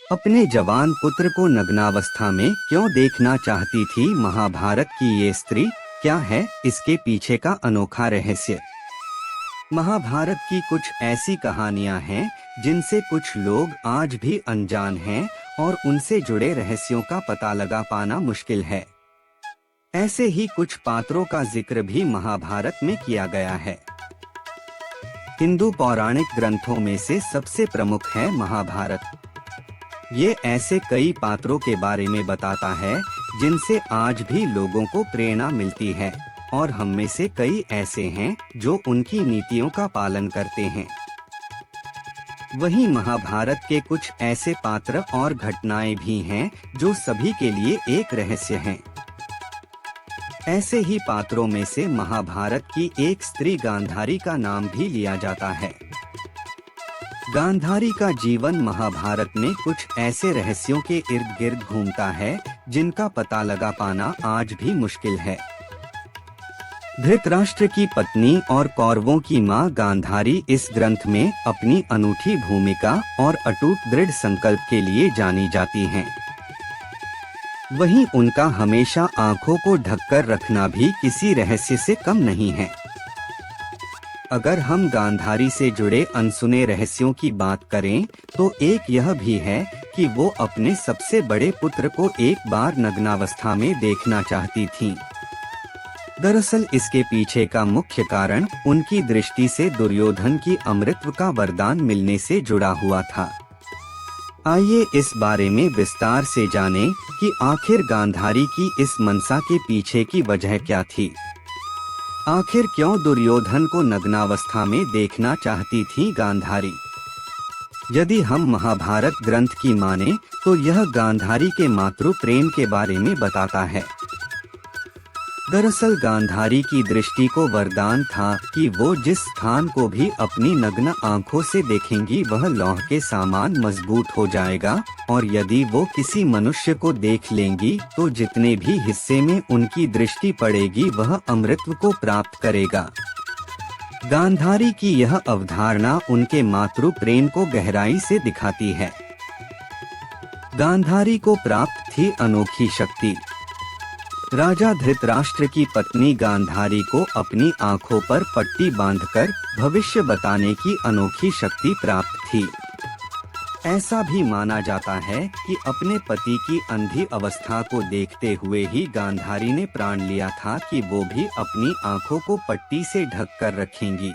अपने जवान पुत्र को नग्नावस्था में क्यों देखना चाहती थी महाभारत की ये स्त्री? क्या है इसके पीछे का अनोखा रहस्य? महाभारत की कुछ ऐसी कहानियां हैं जिनसे कुछ लोग आज भी अनजान हैं और उनसे जुड़े रहस्यों का पता लगा पाना मुश्किल है। ऐसे ही कुछ पात्रों का जिक्र भी महाभारत में किया गया है। हिंदू पौराणिक ग्रंथों में से सबसे प्रमुख है महाभारत। ये ऐसे कई पात्रों के बारे में बताता है जिनसे आज भी लोगों को प्रेरणा मिलती है और हम में से कई ऐसे हैं जो उनकी नीतियों का पालन करते हैं। वहीं महाभारत के कुछ ऐसे पात्र और घटनाएं भी हैं जो सभी के लिए एक रहस्य हैं। ऐसे ही पात्रों में से महाभारत की एक स्त्री गांधारी का नाम भी लिया जाता है। गांधारी का जीवन महाभारत में कुछ ऐसे रहस्यों के इर्द गिर्द घूमता है जिनका पता लगा पाना आज भी मुश्किल है। धृतराष्ट्र की पत्नी और कौरवों की मां गांधारी इस ग्रंथ में अपनी अनूठी भूमिका और अटूट दृढ़ संकल्प के लिए जानी जाती हैं। वहीं उनका हमेशा आंखों को ढककर रखना भी किसी रहस्य से कम नहीं है। अगर हम गांधारी से जुड़े अनसुने रहस्यों की बात करें तो एक यह भी है कि वो अपने सबसे बड़े पुत्र को एक बार नग्नावस्था में देखना चाहती थीं। दरअसल इसके पीछे का मुख्य कारण उनकी दृष्टि से दुर्योधन की अमृतत्व का वरदान मिलने से जुड़ा हुआ था। आइए इस बारे में विस्तार से जानें कि आखिर गांधारी की इस मनसा के पीछे की वजह क्या थी। आखिर क्यों दुर्योधन को नग्नावस्था में देखना चाहती थी गांधारी? यदि हम महाभारत ग्रंथ की माने तो यह गांधारी के मातृ प्रेम के बारे में बताता है। दरअसल गांधारी की दृष्टि को वरदान था कि वो जिस स्थान को भी अपनी नग्न आंखों से देखेंगी वह लौह के समान मजबूत हो जाएगा और यदि वो किसी मनुष्य को देख लेंगी तो जितने भी हिस्से में उनकी दृष्टि पड़ेगी वह अमृतत्व को प्राप्त करेगा। गांधारी की यह अवधारणा उनके मातृ प्रेम को गहराई से दिखाती है। गांधारी को प्राप्त थी अनोखी शक्ति। राजा धृतराष्ट्र की पत्नी गांधारी को अपनी आंखों पर पट्टी बांधकर भविष्य बताने की अनोखी शक्ति प्राप्त थी। ऐसा भी माना जाता है कि अपने पति की अंधी अवस्था को देखते हुए ही गांधारी ने प्राण लिया था कि वो भी अपनी आंखों को पट्टी से ढककर रखेंगी।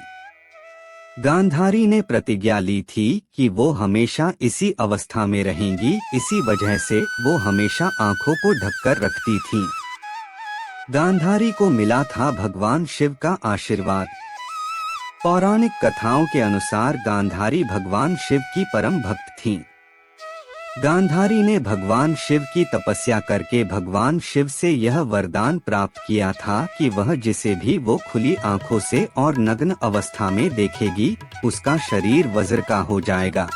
गांधारी ने प्रतिज्ञा ली थी कि वो हमेशा इसी अवस्था में रहेंगी, इसी वजह से वो हमेशा आंखों को ढककर रखती थीं। गांधारी को मिला था भगवान शिव का आशीर्वाद। पौराणिक कथाओं के अनुसार गांधारी भगवान शिव की परम भक्त थीं। गांधारी ने भगवान शिव की तपस्या करके भगवान शिव से यह वरदान प्राप्त किया था कि वह जिसे भी वो खुली आंखों से और नग्न अवस्था में देखेगी उसका शरीर वज्र का हो जाएगा।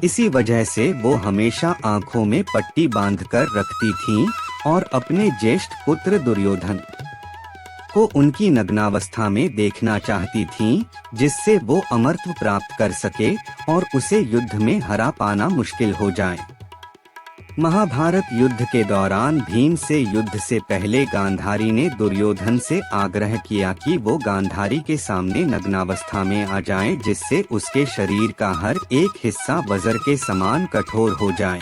इसी वजह से वो हमेशा आंखों में पट्टी बांधकर रखती थीं और अपने ज्येष्ठ पुत्र दुर्योधन को उनकी नग्नावस्था में देखना चाहती थीं, जिससे वो अमरत्व प्राप्त कर सके और उसे युद्ध में हरा पाना मुश्किल हो जाए। महाभारत युद्ध के दौरान भीम से युद्ध से पहले गांधारी ने दुर्योधन से आग्रह किया कि वो गांधारी के सामने नग्नावस्था में आ जाए, जिससे उसके शरीर का हर एक हिस्सा वज्र के समान कठोर हो जाए।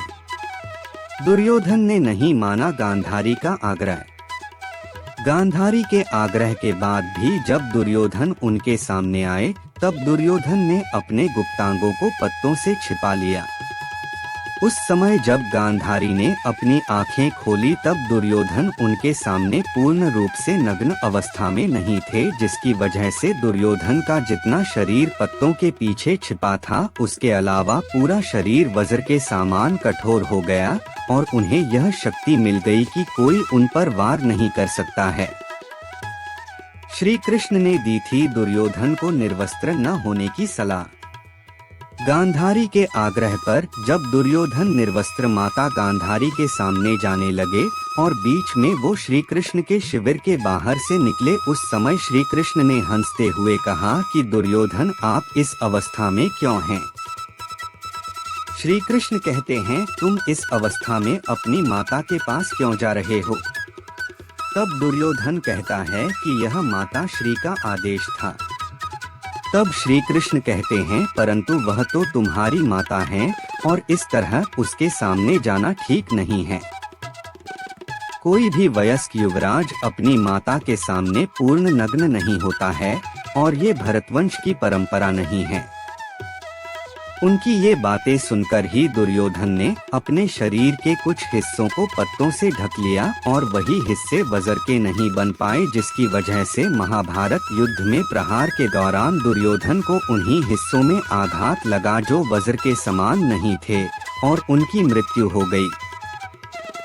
दुर्योधन ने नहीं माना गांधारी का आग्रह। गांधारी के आग्रह के बाद भी जब दुर्योधन उनके सामने आए तब दुर्योधन ने अपने गुप्तांगों को पत्तों से छिपा लिया। उस समय जब गांधारी ने अपनी आंखें खोली तब दुर्योधन उनके सामने पूर्ण रूप से नग्न अवस्था में नहीं थे, जिसकी वजह से दुर्योधन का जितना शरीर पत्तों के पीछे छिपा था उसके अलावा पूरा शरीर वज्र के समान कठोर हो गया और उन्हें यह शक्ति मिल गई कि कोई उन पर वार नहीं कर सकता है। श्री कृष्ण ने दी थी दुर्योधन को निर्वस्त्र न होने की सलाह। गांधारी के आग्रह पर जब दुर्योधन निर्वस्त्र माता गांधारी के सामने जाने लगे और बीच में वो श्री कृष्ण के शिविर के बाहर से निकले, उस समय श्री कृष्ण ने हंसते हुए कहा कि दुर्योधन आप इस अवस्था में क्यों हैं? श्री कृष्ण कहते हैं, तुम इस अवस्था में अपनी माता के पास क्यों जा रहे हो? तब दुर्योधन कहता है कि यह माता श्री का आदेश था। तब श्री कृष्ण कहते हैं, परंतु वह तो तुम्हारी माता है और इस तरह उसके सामने जाना ठीक नहीं है। कोई भी वयस्क युवराज अपनी माता के सामने पूर्ण नग्न नहीं होता है और ये भरतवंश की परंपरा नहीं है। उनकी ये बातें सुनकर ही दुर्योधन ने अपने शरीर के कुछ हिस्सों को पत्तों से ढक लिया और वही हिस्से वज्र के नहीं बन पाए, जिसकी वजह से महाभारत युद्ध में प्रहार के दौरान दुर्योधन को उन्हीं हिस्सों में आघात लगा जो वज्र के समान नहीं थे और उनकी मृत्यु हो गई।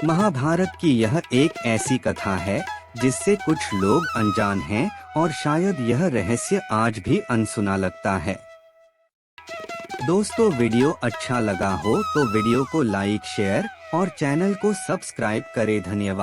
महाभारत की यह एक ऐसी कथा है जिससे कुछ लोग अनजान हैं और शायद यह रहस्य आज भी अनसुना लगता है। दोस्तों, वीडियो अच्छा लगा हो तो वीडियो को लाइक, शेयर और चैनल को सब्सक्राइब करें। धन्यवाद।